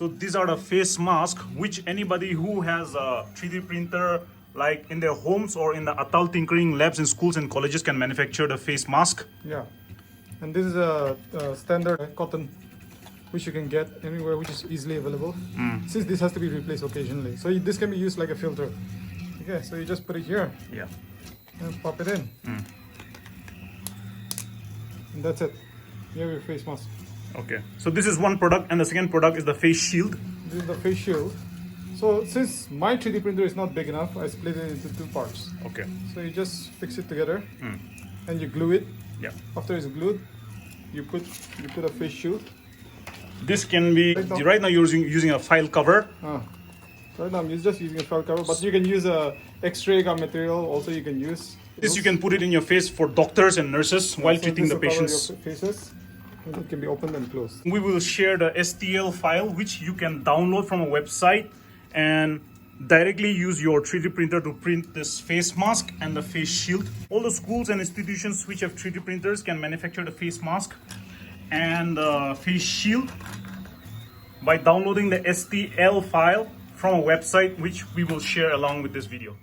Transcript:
So these are the face masks which anybody who has a 3D printer like in their homes or in the adult tinkering labs in schools and colleges can manufacture the face mask. Yeah, and this is a standard cotton which you can get anywhere, which is easily available. Since this has to be replaced occasionally, so this can be used like a filter. Okay, so you just put it here. Yeah. And pop it in. And that's it. You have your face mask. Okay, so this is one product, and the second product is the face shield. This is the face shield. So since my 3D printer is not big enough, I split it into two parts. Okay. So you just fix it together, and you glue it. Yeah. After it's glued, you put a face shield. This can be right now you're using a file cover. Right now I'm just using a file cover, but you can use a X-ray material. Also, you can use this. You can put it in your face for doctors and nurses while treating the patients. Faces. And it can be opened and closed. We will share the STL file which you can download from a website and directly use your 3D printer to print this face mask and the face shield. All the schools and institutions which have 3D printers can manufacture the face mask and the face shield by downloading the STL file from a website which we will share along with this video.